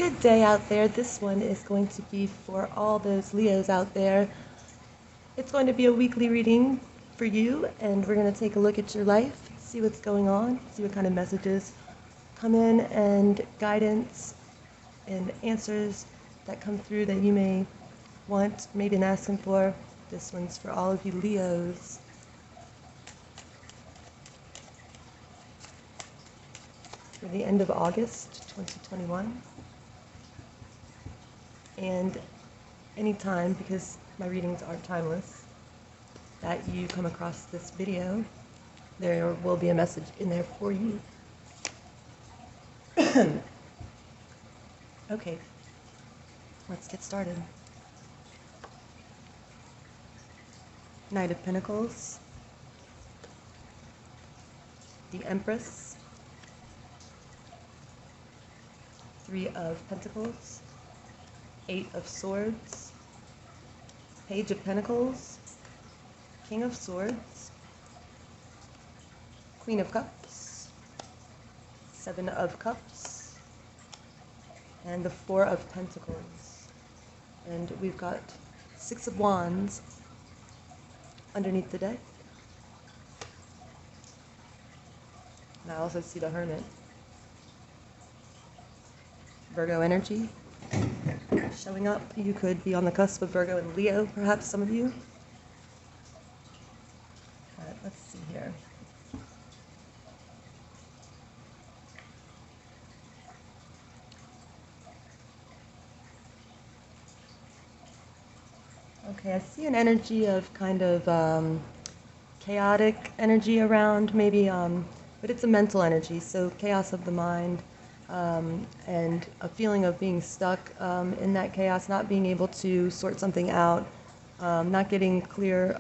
Good day out there. This one is going to be for all those Leos out there. It's going to be a weekly reading for you, and we're going to take a look at your life, see what's going on, see what kind of messages come in, and guidance and answers that come through that you may want, maybe been asking for. This one's for all of you Leos. For the end of August 2021. And anytime, because my readings are timeless, that you come across this video, there will be a message in there for you. Okay, let's get started. Knight of Pentacles, the Empress, Three of Pentacles, Eight of Swords, Page of Pentacles, King of Swords, Queen of Cups, Seven of Cups, and the Four of Pentacles. And we've got Six of Wands underneath the deck. And I also see the Hermit. Virgo energy showing up. You could be on the cusp of Virgo and Leo, perhaps some of you. All right, let's see here. Okay, I see an energy of kind of chaotic energy around, maybe, but it's a mental energy, so chaos of the mind. And a feeling of being stuck in that chaos, not being able to sort something out, not getting clear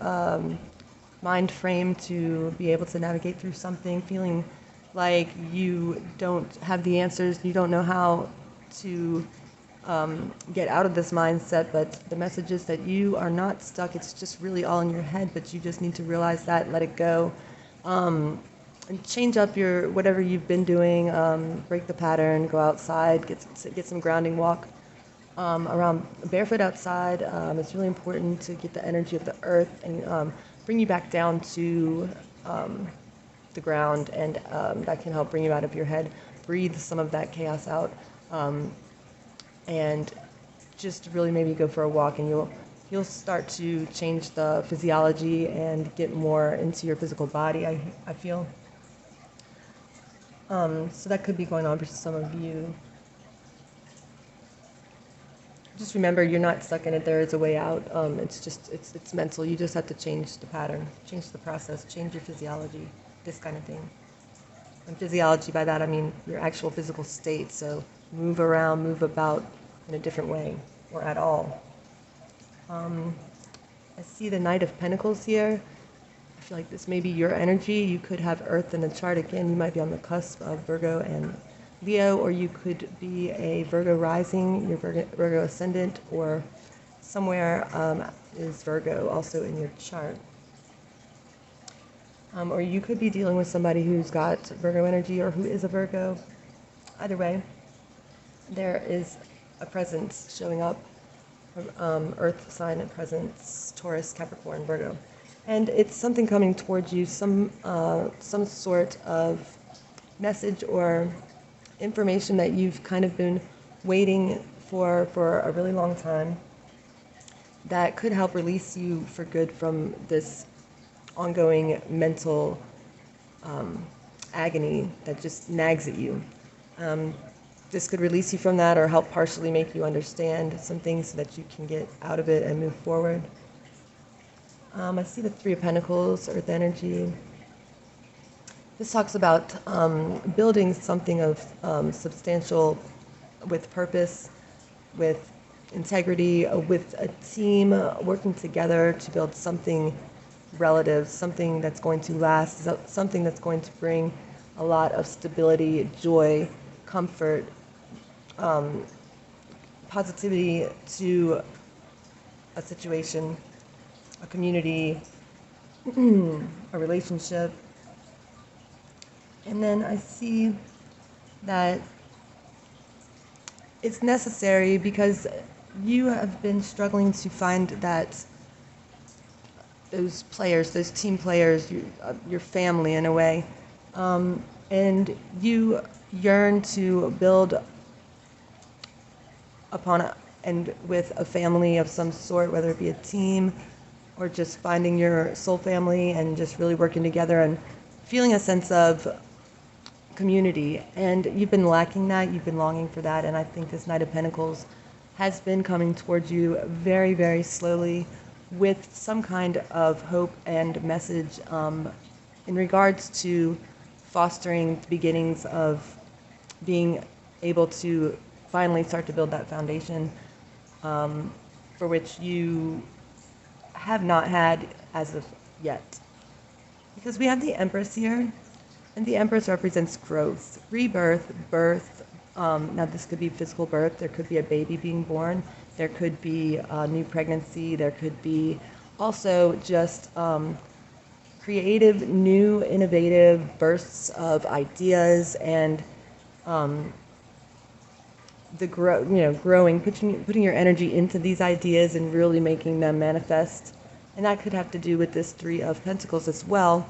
mind frame to be able to navigate through something, feeling like you don't have the answers, you don't know how to get out of this mindset, but the message is that you are not stuck, it's just really all in your head, but you just need to realize that, let it go. And change up your whatever you've been doing, break the pattern, go outside, get some grounding, walk around barefoot outside. It's really important to get the energy of the earth and bring you back down to the ground, and that can help bring you out of your head. Breathe some of that chaos out, and just really maybe go for a walk, and you'll start to change the physiology and get more into your physical body, I feel. So that could be going on for some of you. Just remember, you're not stuck in it. There is a way out. It's mental. You just have to change the pattern, change the process, change your physiology, this kind of thing. And physiology, by that I mean your actual physical state. So move around, move about in a different way, or at all. I see the Knight of Pentacles here. I feel like this may be your energy. You could have Earth in the chart again. You might be on the cusp of Virgo and Leo, or you could be a Virgo rising, your Virgo ascendant, or somewhere is Virgo also in your chart. Or you could be dealing with somebody who's got Virgo energy or who is a Virgo. Either way, there is a presence showing up, Earth sign presence, Taurus, Capricorn, Virgo. And it's something coming towards you, some sort of message or information that you've kind of been waiting for a really long time, that could help release you for good from this ongoing mental agony that just nags at you. This could release you from that, or help partially make you understand some things so that you can get out of it and move forward. I see the Three of Pentacles, Earth energy. This talks about building something of substantial, with purpose, with integrity, with a team, working together to build something relative, something that's going to last, something that's going to bring a lot of stability, joy, comfort, positivity to a situation, a community, a relationship. And then I see that it's necessary because you have been struggling to find that those players, those team players, your family in a way, and you yearn to build upon and with a family of some sort, whether it be a team or just finding your soul family and just really working together and feeling a sense of community. And you've been lacking that, you've been longing for that, and I think this Knight of Pentacles has been coming towards you very, very slowly with some kind of hope and message in regards to fostering the beginnings of being able to finally start to build that foundation for which you have not had as of yet. Because we have the Empress here, and the Empress represents growth, rebirth, birth. Now this could be physical birth, there could be a baby being born, there could be a new pregnancy, there could be also just creative, new, innovative bursts of ideas and growing, putting your energy into these ideas and really making them manifest. And that could have to do with this Three of Pentacles as well.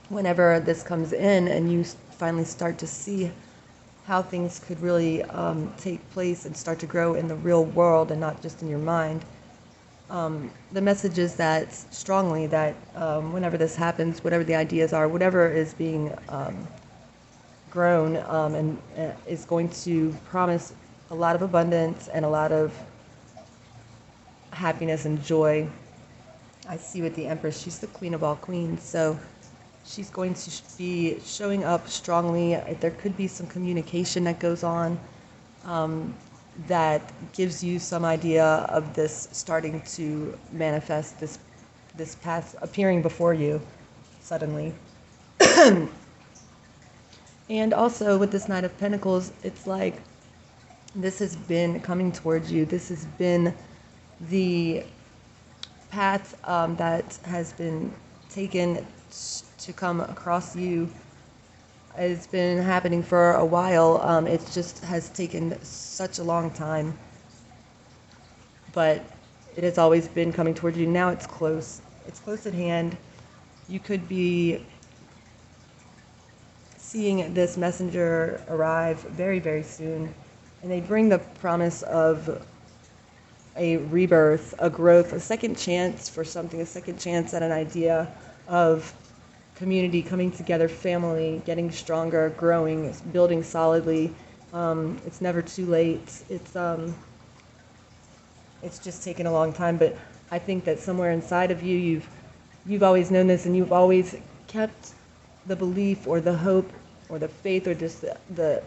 Whenever this comes in and you finally start to see how things could really take place and start to grow in the real world and not just in your mind. The message is that strongly that whenever this happens, whatever the ideas are, whatever is being grown and is going to promise a lot of abundance and a lot of happiness and joy. I see with the Empress, she's the Queen of all queens, so she's going to be showing up strongly. There could be some communication that goes on that gives you some idea of this starting to manifest, this path appearing before you suddenly. And also with this Knight of Pentacles, it's like this has been coming towards you. This has been the path that has been taken to come across you. It's been happening for a while. It just has taken such a long time. But it has always been coming towards you. Now it's close. It's close at hand. You could be seeing this messenger arrive very, very soon. And they bring the promise of a rebirth, a growth, a second chance for something, a second chance at an idea of community coming together, family getting stronger, growing, building solidly. It's never too late. It's just taken a long time, but I think that somewhere inside of you, you've always known this, and you've always kept the belief or the hope or the faith or just the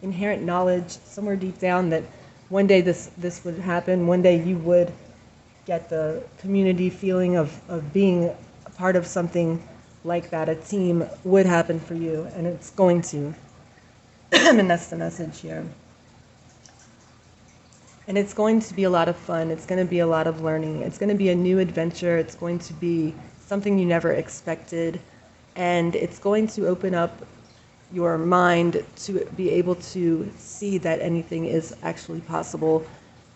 inherent knowledge somewhere deep down that one day this would happen. One day you would get the community feeling of being a part of something like that. A team would happen for you, and it's going to. And that's the message here. And it's going to be a lot of fun. It's going to be a lot of learning. It's going to be a new adventure. It's going to be something you never expected. And it's going to open up your mind to be able to see that anything is actually possible,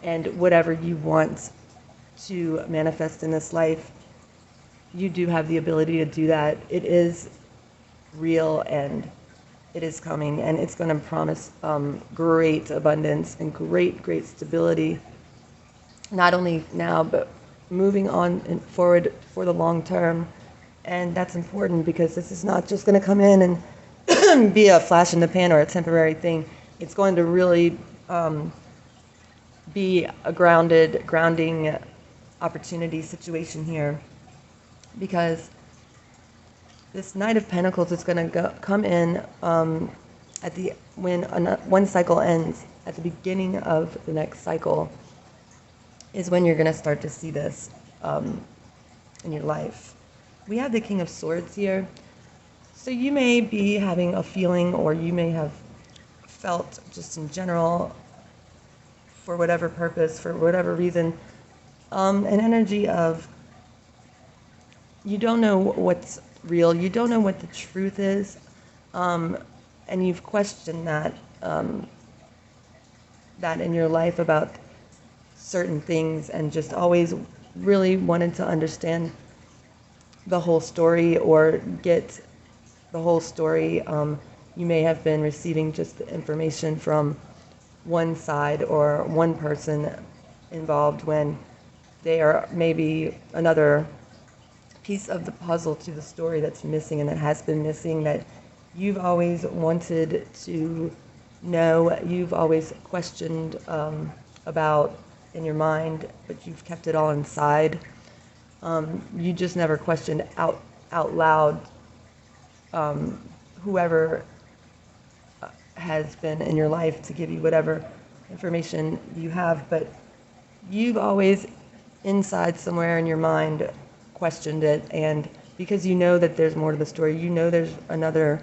and whatever you want to manifest in this life, you do have the ability to do that. It is real, and it is coming, and it's going to promise great abundance and great stability, not only now, but moving on and forward for the long term. And that's important because this is not just going to come in and be a flash in the pan or a temporary thing. It's going to really be a grounding opportunity situation here, because this Knight of Pentacles is going to come in when one cycle ends. At the beginning of the next cycle is when you're going to start to see this in your life. We have the King of Swords here. So you may be having a feeling, or you may have felt just in general, for whatever purpose, for whatever reason, an energy of you don't know what's real, you don't know what the truth is, and you've questioned that. that in your life about certain things and just always really wanted to understand the whole story or get the whole story. You may have been receiving just the information from one side or one person involved when they are maybe another piece of the puzzle to the story that's missing and that has been missing, that you've always wanted to know, you've always questioned about in your mind, but you've kept it all inside. You just never questioned out loud whoever has been in your life to give you whatever information you have, but you've always inside somewhere in your mind questioned it, and because you know that there's more to the story, you know there's another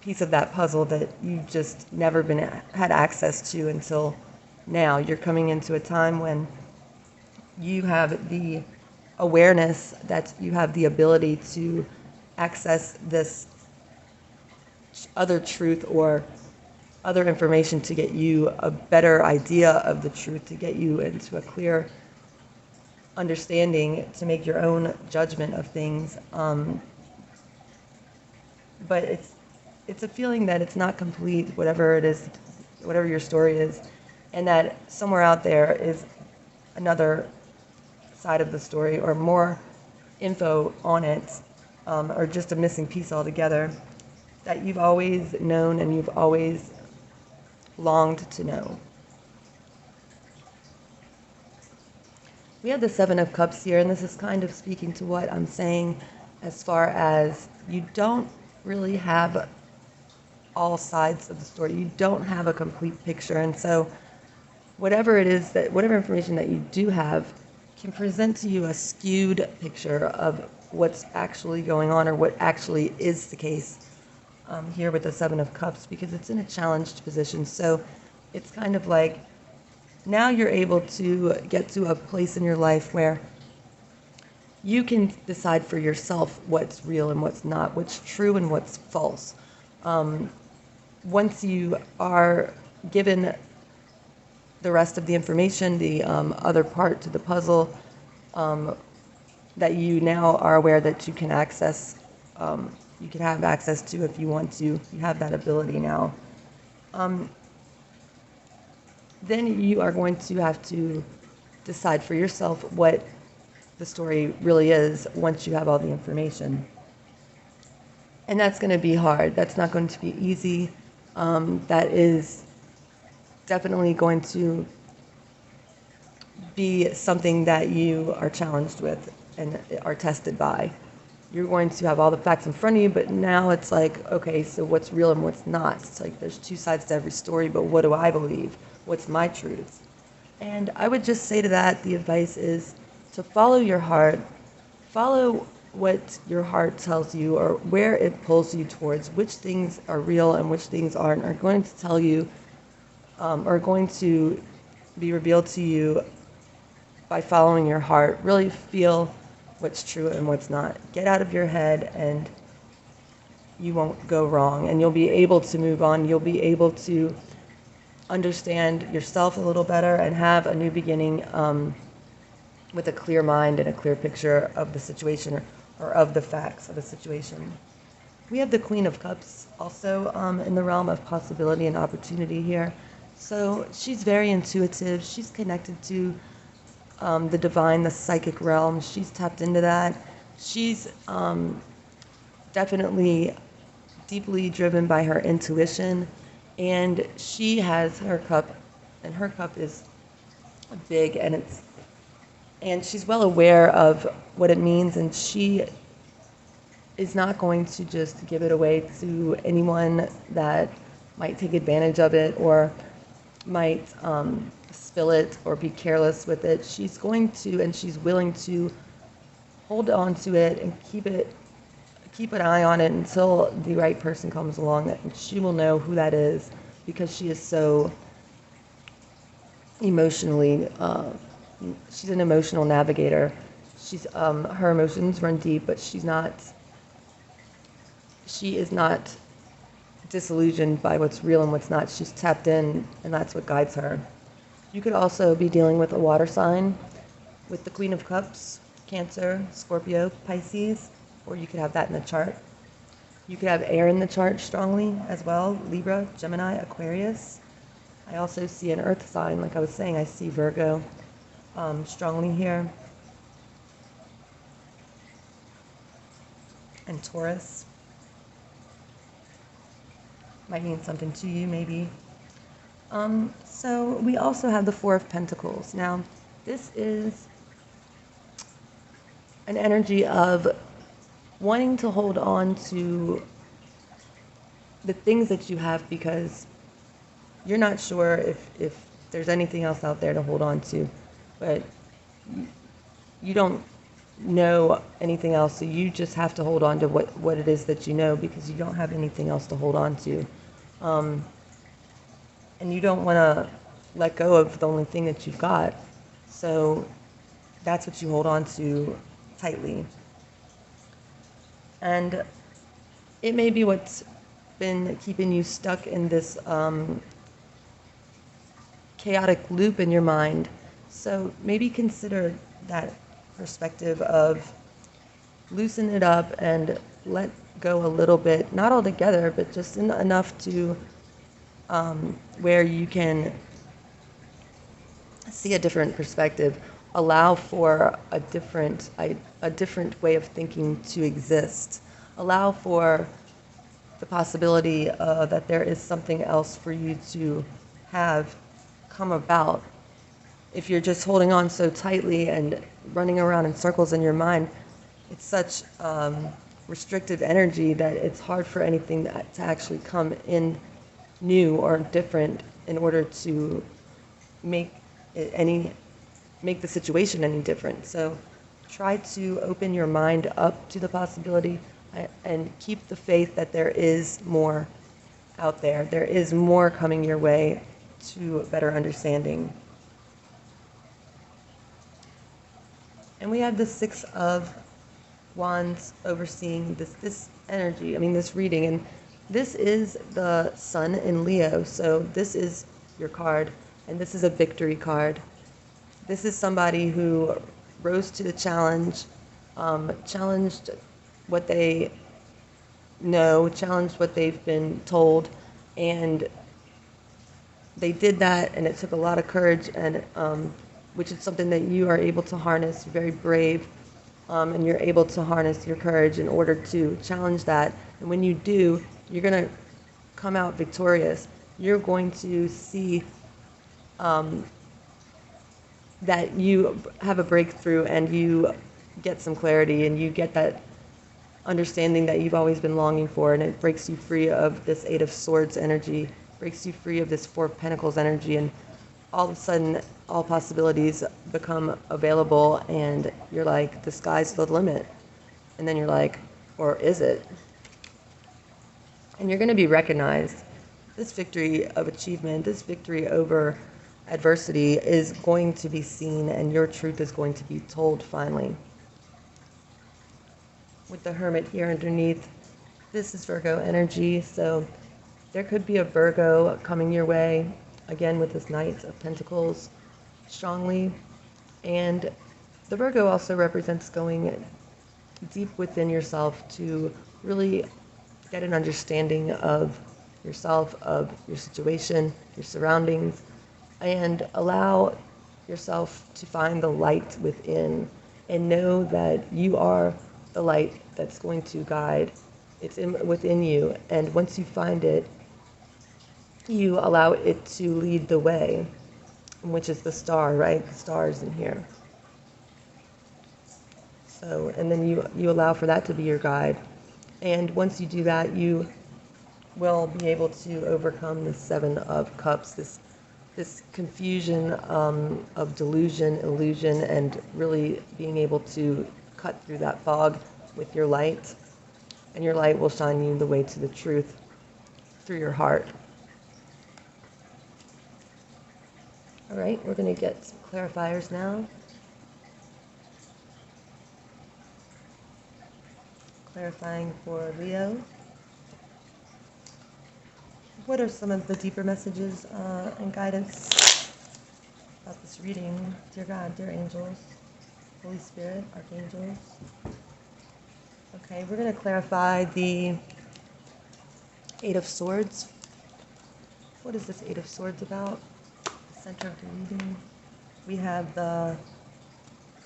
piece of that puzzle that you've just never had access to until now. You're coming into a time when you have the awareness that you have the ability to access this other truth or other information to get you a better idea of the truth, to get you into a clear understanding, to make your own judgment of things. But it's a feeling that it's not complete, whatever it is, whatever your story is, and that somewhere out there is another side of the story or more info on it, or just a missing piece altogether that you've always known and you've always longed to know. We have the Seven of Cups here, and this is kind of speaking to what I'm saying as far as you don't really have all sides of the story. You don't have a complete picture, and so whatever it is that, whatever information that you do have can present to you a skewed picture of what's actually going on or what actually is the case here with the Seven of Cups, because it's in a challenged position. So it's kind of like now you're able to get to a place in your life where you can decide for yourself what's real and what's not, what's true and what's false. Once you are given the rest of the information, the other part to the puzzle, that you now are aware that you can access, you can have access to if you want to. You have that ability now. Then you are going to have to decide for yourself what the story really is once you have all the information. And that's going to be hard. That's not going to be easy. That is definitely going to be something that you are challenged with and are tested by. You're going to have all the facts in front of you, but now it's like, okay, so what's real and what's not? It's like there's two sides to every story, but what do I believe? What's my truth? And I would just say to that, the advice is to follow your heart, follow what your heart tells you or where it pulls you towards, which things are real and which things aren't, are going to tell you, are going to be revealed to you by following your heart. Really feel what's true and what's not. Get out of your head and you won't go wrong, and you'll be able to move on. You'll be able to understand yourself a little better and have a new beginning with a clear mind and a clear picture of the situation or of the facts of the situation. We have the Queen of Cups also in the realm of possibility and opportunity here. So she's very intuitive. She's connected to the divine, the psychic realm. She's tapped into that. She's definitely deeply driven by her intuition, and she has her cup, and her cup is big, and she's well aware of what it means, and she is not going to just give it away to anyone that might take advantage of it or might spill it or be careless with it. She's going to, and she's willing to hold on to it and keep an eye on it until the right person comes along, and she will know who that is, because she is so emotionally, she's an emotional navigator. She's her emotions run deep, but she is not disillusioned by what's real and what's not. She's tapped in, and that's what guides her. You could also be dealing with a water sign with the Queen of Cups, Cancer, Scorpio, Pisces, or you could have that in the chart. You could have air in the chart strongly as well, Libra, Gemini, Aquarius. I also see an earth sign, like I was saying, I see Virgo strongly here. And Taurus. Might mean something to you, maybe. So we also have the Four of Pentacles. Now, this is an energy of wanting to hold on to the things that you have because you're not sure if there's anything else out there to hold on to, but you don't know anything else, so you just have to hold on to what it is that you know because you don't have anything else to hold on to. And you don't want to let go of the only thing that you've got, so that's what you hold on to tightly. And it may be what's been keeping you stuck in this chaotic loop in your mind. So maybe consider that perspective of loosen it up and let go a little bit, not altogether, but just enough to where you can see a different perspective, allow for a different way of thinking to exist, allow for the possibility that there is something else for you to have come about. If you're just holding on so tightly and running around in circles in your mind, it's such restrictive energy that it's hard for anything to actually come in new or different in order to make the situation any different. So try to open your mind up to the possibility and keep the faith that there is more out there. There is more coming your way to a better understanding. And we have the Six of Wands overseeing this energy, this reading. And this is the Sun in Leo. So this is your card, and this is a victory card. This is somebody who rose to the challenge, challenged what they know, challenged what they've been told, and they did that, and it took a lot of courage, and which is something that you are able to harness. You're very brave, and you're able to harness your courage in order to challenge that. And when you do, you're going to come out victorious. You're going to see that you have a breakthrough and you get some clarity and you get that understanding that you've always been longing for, and it breaks you free of this Eight of Swords energy, breaks you free of this Four of Pentacles energy, and all of a sudden all possibilities become available and you're like, the sky's the limit. And then you're like, or is it? And you're going to be recognized. This victory of achievement, this victory over adversity is going to be seen, and your truth is going to be told finally. With the Hermit here underneath, this is Virgo energy, so there could be a Virgo coming your way, again with this Knight of Pentacles strongly. And the Virgo also represents going deep within yourself to really get an understanding of yourself, of your situation, your surroundings, and allow yourself to find the light within and know that you are the light that's going to guide. It's within you, and once you find it, you allow it to lead the way, which is the star, right? The star is in here. So, and then you allow for that to be your guide. And once you do that, you will be able to overcome the Seven of Cups, this confusion of delusion, illusion, and really being able to cut through that fog with your light. And your light will shine you the way to the truth through your heart. All right, we're going to get some clarifiers now. Clarifying for Leo. What are some of the deeper messages and guidance about this reading? Dear God, dear angels, Holy Spirit, archangels. Okay, we're going to clarify the Eight of Swords. What is this Eight of Swords about? The center of the reading. We have the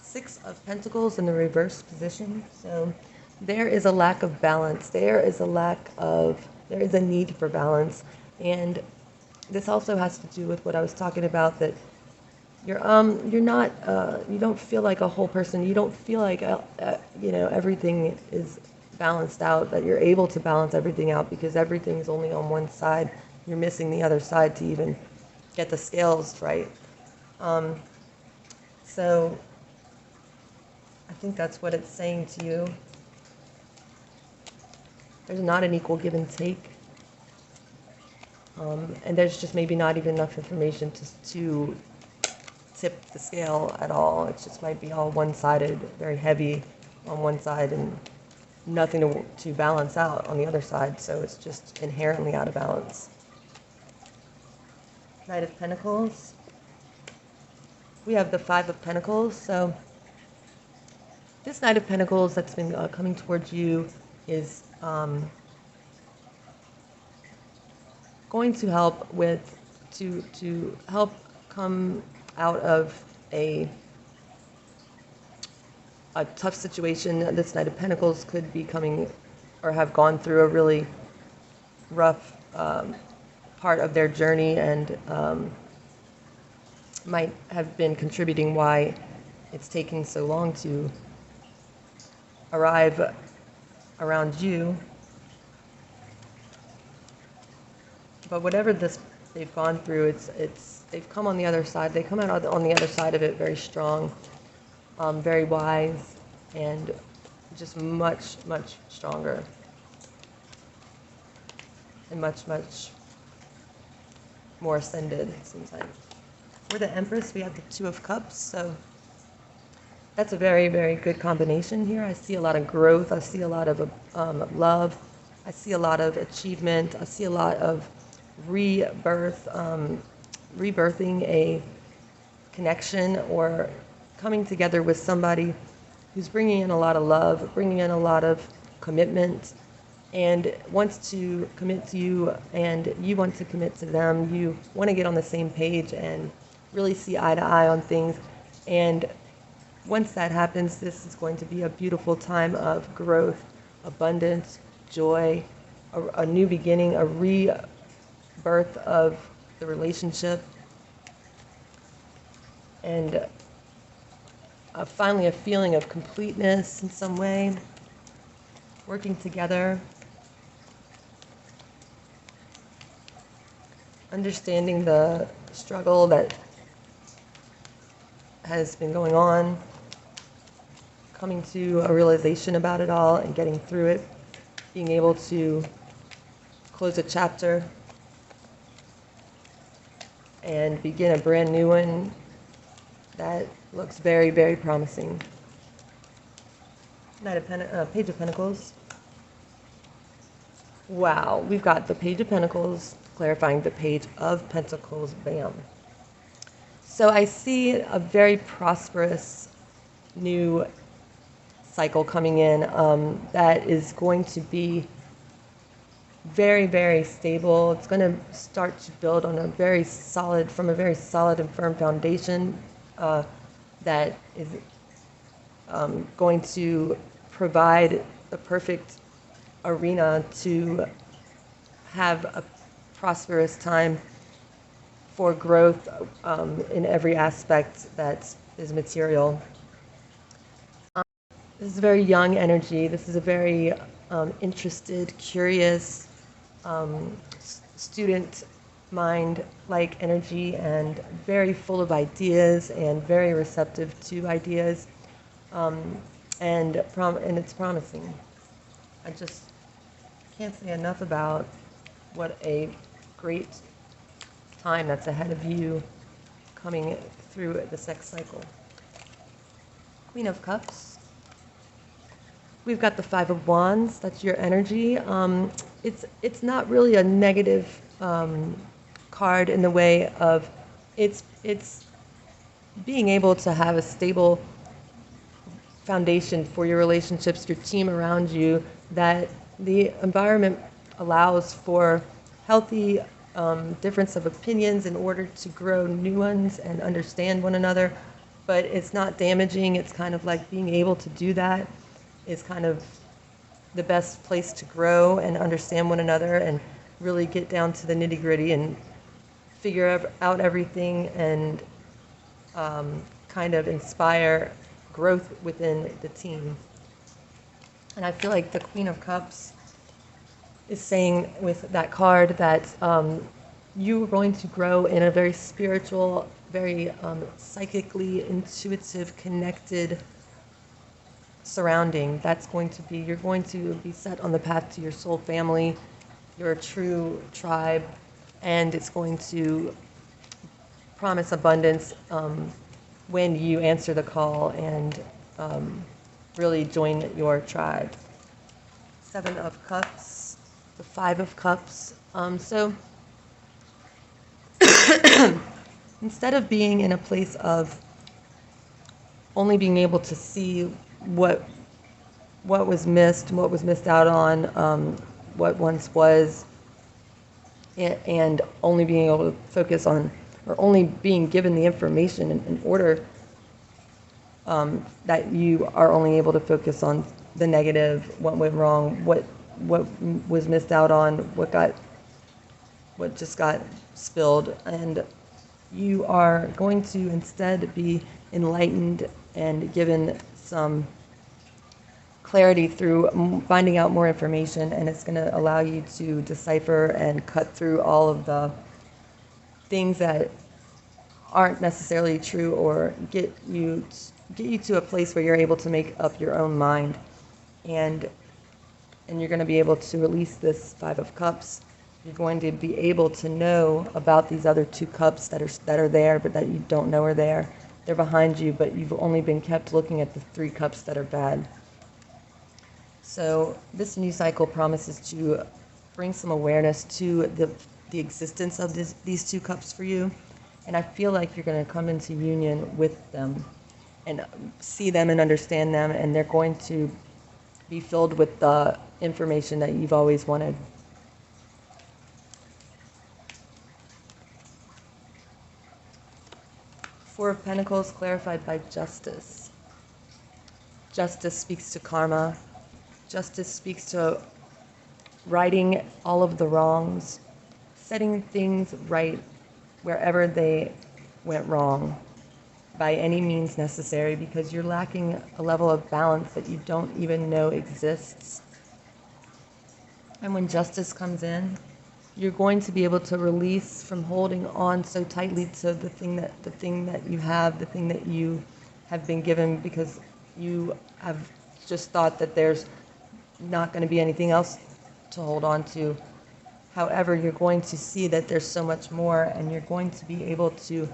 Six of Pentacles in the reverse position. So there is a lack of balance. There is a need for balance. And this also has to do with what I was talking about, that you're not, you don't feel like a whole person. You don't feel like, everything is balanced out, that you're able to balance everything out because everything is only on one side. You're missing the other side to even get the scales right. So I think that's what it's saying to you. There's not an equal give and take. And there's just maybe not even enough information to tip the scale at all. It just might be all one-sided, very heavy on one side and nothing to balance out on the other side. So it's just inherently out of balance. Knight of Pentacles. We have the Five of Pentacles. So this Knight of Pentacles that's been coming towards you is going to help to help come out of a tough situation. This Knight of Pentacles could be coming or have gone through a really rough part of their journey and might have been contributing why it's taking so long to arrive around you. But whatever they've gone through, they've come on the other side. They come out on the other side of it very strong, very wise, and just much, much stronger. And much, much more ascended, it seems like. For the Empress, we have the Two of Cups. So that's a very, very good combination here. I see a lot of growth. I see a lot of love. I see a lot of achievement. I see a lot of rebirth, rebirthing a connection or coming together with somebody who's bringing in a lot of love, bringing in a lot of commitment, and wants to commit to you, and you want to commit to them. You want to get on the same page and really see eye to eye on things. And once that happens, this is going to be a beautiful time of growth, abundance, joy, a new beginning, a rebirth of the relationship, and finally a feeling of completeness in some way, working together, understanding the struggle that has been going on, coming to a realization about it all and getting through it, being able to close a chapter and begin a brand new one that looks very, very promising. Page of Pentacles. Wow, we've got the Page of Pentacles clarifying the Page of Pentacles. Bam. So I see a very prosperous new cycle coming in that is going to be very, very stable. It's going to start to build on a very solid and firm foundation that is going to provide the perfect arena to have a prosperous time for growth in every aspect that is material. This is very young energy. This is a very interested, curious, student mind-like energy, and very full of ideas and very receptive to ideas, and it's promising. I just can't say enough about what a great time that's ahead of you coming through this next cycle. Queen of Cups. We've got the Five of Wands. That's your energy. It's not really a negative card in the way of it's being able to have a stable foundation for your relationships, your team around you, that the environment allows for healthy difference of opinions in order to grow new ones and understand one another. But it's not damaging. It's kind of like being able to do that is kind of the best place to grow and understand one another and really get down to the nitty gritty and figure out everything and kind of inspire growth within the team. And I feel like the Queen of Cups is saying with that card that you are going to grow in a very spiritual, very psychically intuitive, connected surrounding. That's going to be, you're going to be set on the path to your soul family, your true tribe, and it's going to promise abundance when you answer the call and really join your tribe. Seven of Cups, the Five of Cups. So instead of being in a place of only being able to see what was missed, what was missed out on, what once was, and only being able to focus on, or only being given the information in order that you are only able to focus on the negative, what went wrong, what was missed out on, what just got spilled, and you are going to instead be enlightened and given some clarity through finding out more information, and it's going to allow you to decipher and cut through all of the things that aren't necessarily true, or get you to a place where you're able to make up your own mind, and you're going to be able to release this Five of Cups. You're going to be able to know about these other two cups that are there, but that you don't know are there. They're behind you, but you've only been kept looking at the three cups that are bad. So this new cycle promises to bring some awareness to the existence of these two cups for you. And I feel like you're going to come into union with them and see them and understand them, and they're going to be filled with the information that you've always wanted. Four of Pentacles clarified by Justice. Justice speaks to karma. Justice speaks to righting all of the wrongs, setting things right wherever they went wrong by any means necessary, because you're lacking a level of balance that you don't even know exists. And when justice comes in, you're going to be able to release from holding on so tightly to the thing that you have, the thing that you have been given, because you have just thought that there's not going to be anything else to hold on to. However, you're going to see that there's so much more, and you're going to be able to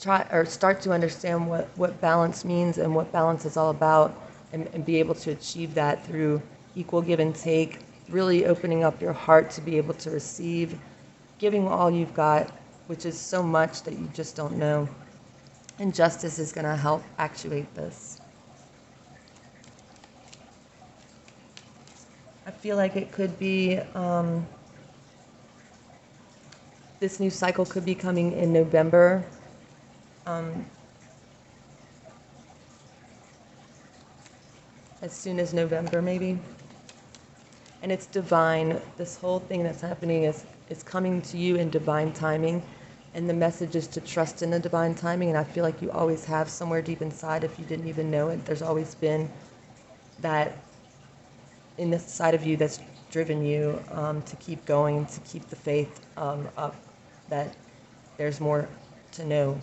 try or start to understand what balance means and what balance is all about, and be able to achieve that through equal give and take, really opening up your heart to be able to receive, giving all you've got, which is so much that you just don't know. And justice is going to help actuate this. I feel like it could be, this new cycle could be coming in November. As soon as November, maybe. And it's divine. This whole thing that's happening is coming to you in divine timing. And the message is to trust in the divine timing. And I feel like you always have somewhere deep inside, if you didn't even know it, there's always been that in the side of you that's driven you to keep going, to keep the faith up, that there's more to know.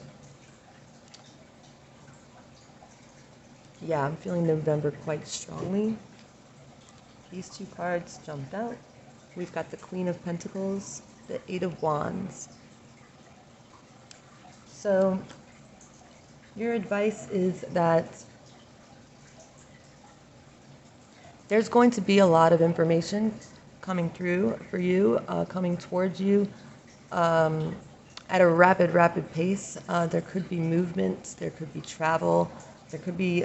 Yeah, I'm feeling November quite strongly. These two cards jumped out. We've got the Queen of Pentacles, the Eight of Wands. So your advice is that there's going to be a lot of information coming through for you, coming towards you at a rapid pace. There could be movement, there could be travel, there could be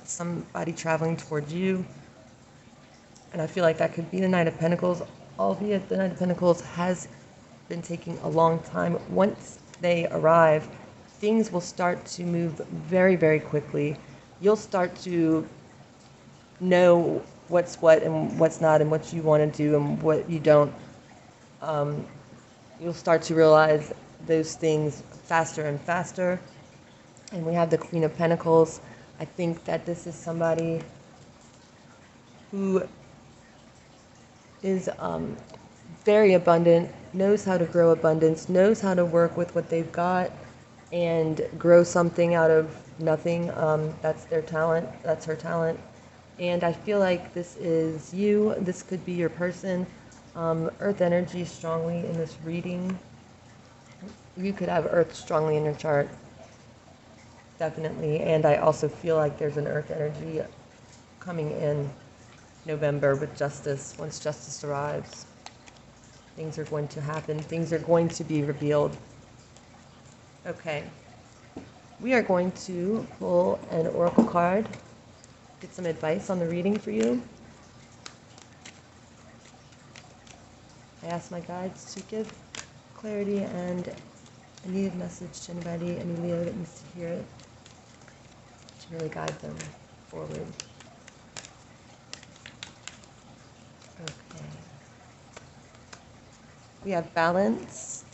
somebody traveling towards you. And I feel like that could be the Knight of Pentacles, albeit the Knight of Pentacles has been taking a long time. Once they arrive, things will start to move very quickly. You'll start to know what's what and what's not and what you want to do and what you don't. You'll start to realize those things faster and faster. And we have the Queen of Pentacles. I think that this is somebody who is very abundant, knows how to grow abundance, knows how to work with what they've got and grow something out of nothing. That's their talent. That's her talent. And I feel like this is you. This could be your person. Earth energy strongly in this reading. You could have Earth strongly in your chart. Definitely. And I also feel like there's an Earth energy coming in November with justice. Once justice arrives, things are going to happen. Things are going to be revealed. Okay. We are going to pull an oracle card, get some advice on the reading for you. I asked my guides to give clarity and a needed message to anybody, any Leo that needs to hear it, to really guide them forward. Okay. We have balance,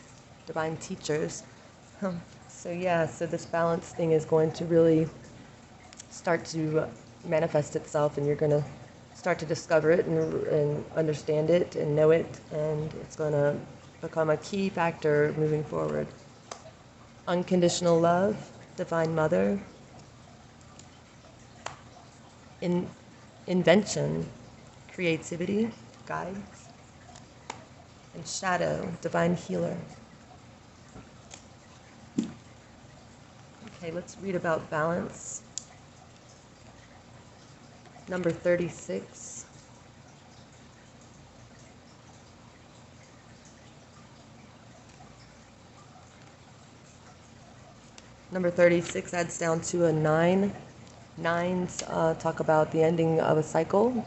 divine teachers. So yeah, so this balance thing is going to really start to manifest itself, and you're going to start to discover it and understand it and know it, and it's going to become a key factor moving forward. Unconditional love, divine mother, invention, creativity, guides, and shadow, divine healer. Okay, let's read about balance. Number 36. Number 36 adds down to a 9. Nines talk about the ending of a cycle,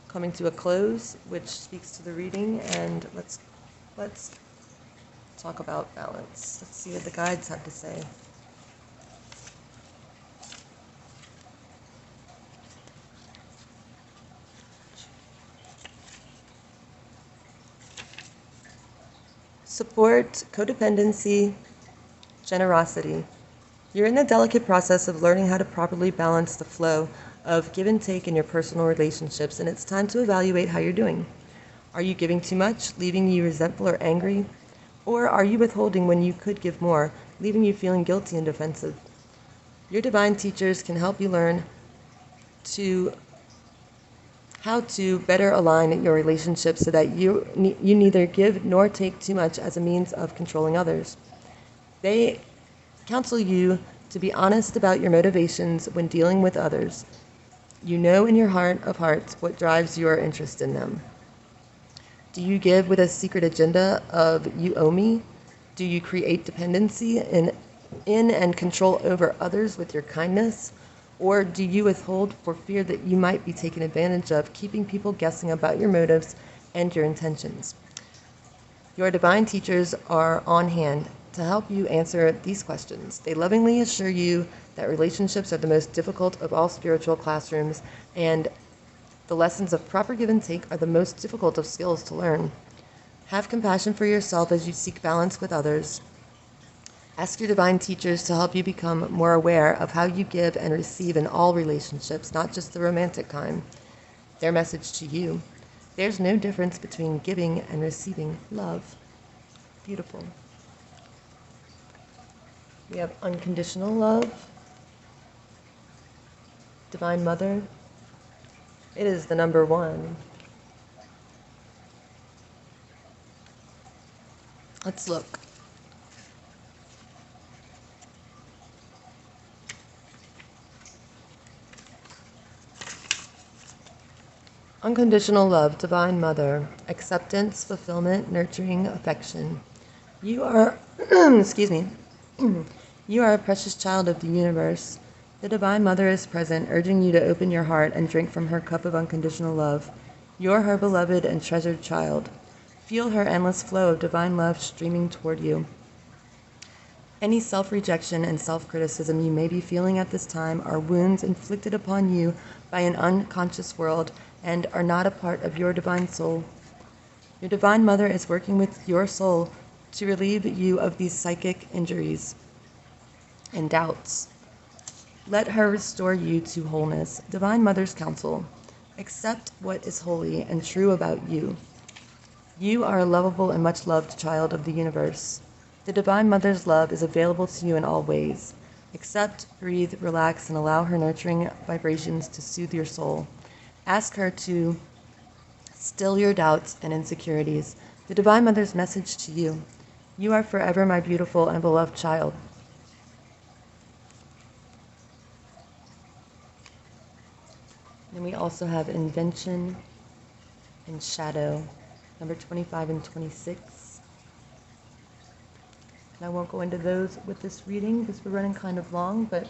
coming to a close, which speaks to the reading. And let's talk about balance. Let's see what the guides have to say. Support, codependency, generosity. You're in the delicate process of learning how to properly balance the flow of give and take in your personal relationships, and it's time to evaluate how you're doing. Are you giving too much, leaving you resentful or angry? Or are you withholding when you could give more, leaving you feeling guilty and defensive? Your divine teachers can help you learn how to better align your relationships so that you neither give nor take too much as a means of controlling others. They counsel you to be honest about your motivations when dealing with others. You know in your heart of hearts what drives your interest in them. Do you give with a secret agenda of you owe me? Do you create dependency in and control over others with your kindness? Or do you withhold for fear that you might be taken advantage of, keeping people guessing about your motives and your intentions? Your divine teachers are on hand to help you answer these questions. They lovingly assure you that relationships are the most difficult of all spiritual classrooms, and the lessons of proper give and take are the most difficult of skills to learn. Have compassion for yourself as you seek balance with others. Ask your divine teachers to help you become more aware of how you give and receive in all relationships, not just the romantic kind. Their message to you: there's no difference between giving and receiving love. Beautiful. We have unconditional love, divine mother. It is the number 1. Let's look. Unconditional love, Divine Mother, acceptance, fulfillment, nurturing, affection. You are, excuse me, you are a precious child of the universe. The Divine Mother is present, urging you to open your heart and drink from her cup of unconditional love. You're her beloved and treasured child. Feel her endless flow of divine love streaming toward you. Any self-rejection and self-criticism you may be feeling at this time are wounds inflicted upon you by an unconscious world and are not a part of your divine soul. Your Divine Mother is working with your soul to relieve you of these psychic injuries and doubts. Let her restore you to wholeness. Divine Mother's counsel. Accept what is holy and true about you. You are a lovable and much loved child of the universe. The Divine Mother's love is available to you in all ways. Accept, breathe, relax, and allow her nurturing vibrations to soothe your soul. Ask her to still your doubts and insecurities. The Divine Mother's message to you. You are forever my beautiful and beloved child. And we also have invention and shadow, number 25 and 26. And I won't go into those with this reading because we're running kind of long, but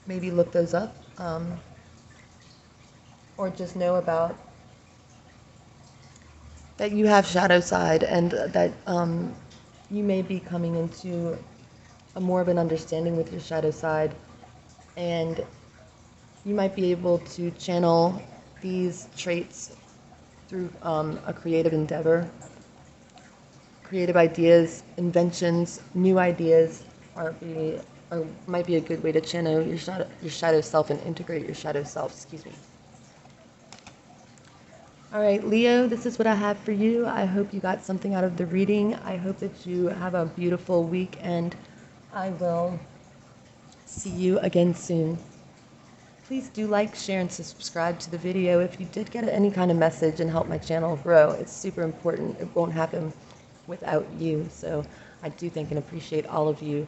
maybe look those up. Or just know about that you have shadow side and that you may be coming into a more of an understanding with your shadow side, and you might be able to channel these traits through a creative endeavor. Creative ideas, inventions, new ideas might be a good way to channel your shadow self and integrate your shadow self. Excuse me. All right, Leo, this is what I have for you. I hope you got something out of the reading. I hope that you have a beautiful week, and I will see you again soon. Please do like, share, and subscribe to the video if you did get any kind of message and help my channel grow. It's super important. It won't happen without you. So I do thank and appreciate all of you